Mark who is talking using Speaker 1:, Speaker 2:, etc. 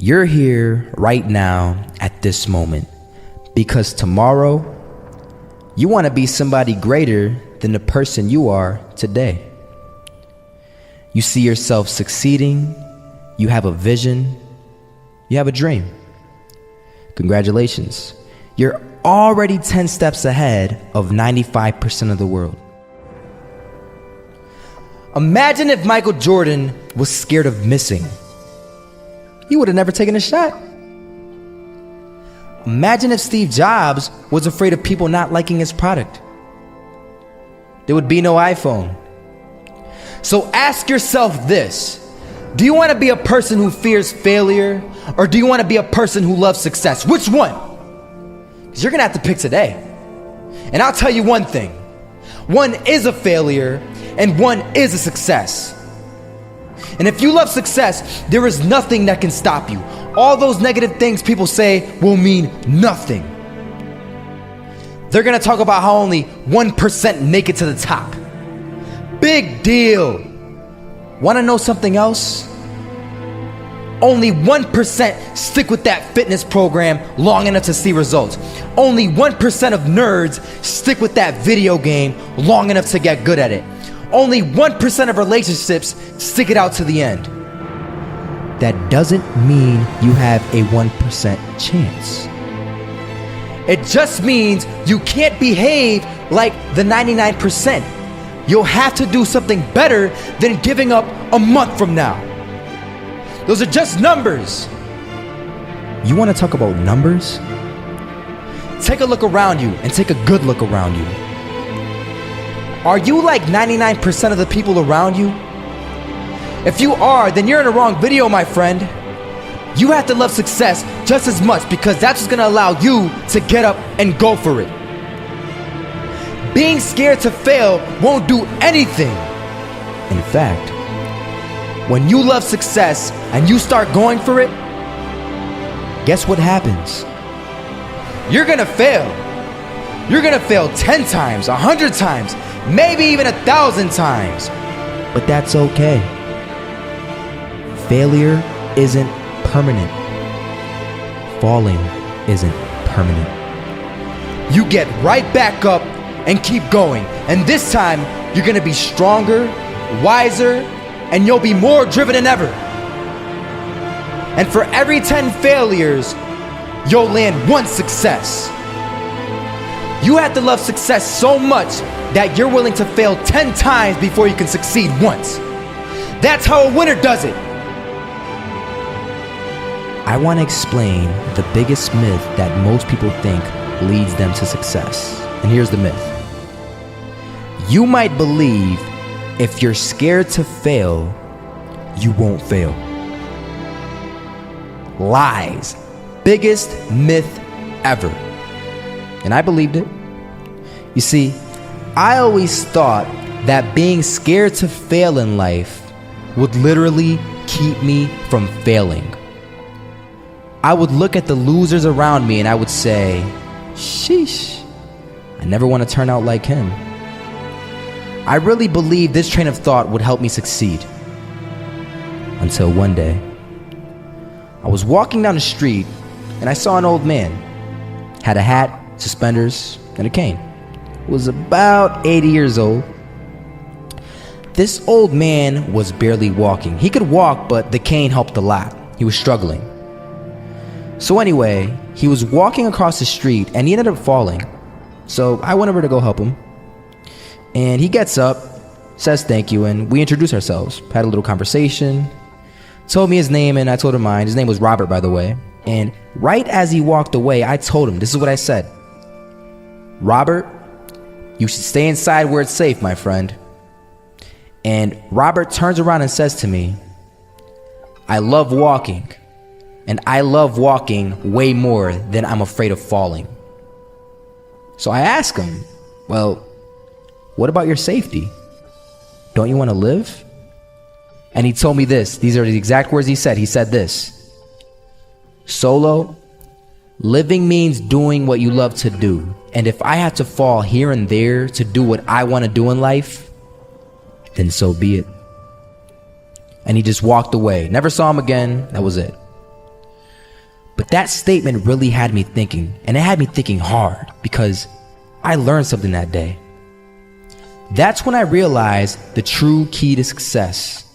Speaker 1: You're here right now at this moment because tomorrow you want to be somebody greater than the person you are today. You see yourself succeeding, you have a vision, you have a dream. Congratulations. You're already 10 steps ahead of 95% of the world. Imagine if Michael Jordan was scared of missing. He would have never taken a shot. Imagine if Steve Jobs was afraid of people not liking his product. There would be no iPhone. So ask yourself this: do you want to be a person who fears failure, or do you want to be a person who loves success? Which one? Because you're going to have to pick today. And I'll tell you one thing: one is a failure and one is a success. And if you love success, there is nothing that can stop you. All those negative things people say will mean nothing. They're gonna talk about how only 1% make it to the top. Big deal. Wanna know something else? Only 1% stick with that fitness program long enough to see results. Only 1% of nerds stick with that video game long enough to get good at it. Only 1% of relationships stick it out to the end. That doesn't mean you have a 1% chance. It just means you can't behave like the 99%. You'll have to do something better than giving up a month from now. Those are just numbers. You want to talk about numbers? Take a look around you and take a good look around you. Are you like 99% of the people around you? If you are, then you're in the wrong video, my friend. You have to love success just as much, because that's what's gonna allow you to get up and go for it. Being scared to fail won't do anything. In fact, when you love success and you start going for it, guess what happens? You're gonna fail. You're gonna fail 10 times, 100 times, maybe even 1,000 times. But that's okay. Failure isn't permanent. Falling isn't permanent. You get right back up and keep going. And this time, you're gonna be stronger, wiser, and you'll be more driven than ever. And for every 10 failures, you'll land one success. You have to love success so much that you're willing to fail 10 times before you can succeed once. That's how a winner does it. I want to explain the biggest myth that most people think leads them to success. And here's the myth. You might believe if you're scared to fail, you won't fail. Lies. Biggest myth ever. And I believed it. You see, I always thought that being scared to fail in life would literally keep me from failing. I would look at the losers around me and I would say, sheesh, I never want to turn out like him. I really believed this train of thought would help me succeed. Until one day, I was walking down the street and I saw an old man. Had a hat, suspenders, and a cane. Was about 80 years old. This old man was barely walking. He could walk, but the cane helped a lot. He was struggling. So anyway, he was walking across the street and he ended up falling. So I went over to go help him. And he gets up, says thank you, and we introduced ourselves. Had a little conversation. Told me his name and I told him mine. His name was Robert, by the way. And right as he walked away, I told him, this is what I said. Robert, you should stay inside where it's safe, my friend. And Robert turns around and says to me, I love walking. And I love walking way more than I'm afraid of falling. So I ask him, well, what about your safety? Don't you want to live? And he told me this. These are the exact words he said. He said this: Solo, living means doing what you love to do. And if I have to fall here and there to do what I want to do in life, then so be it. And he just walked away. Never saw him again. That was it. But that statement really had me thinking, and it had me thinking hard, because I learned something that day. That's when I realized the true key to success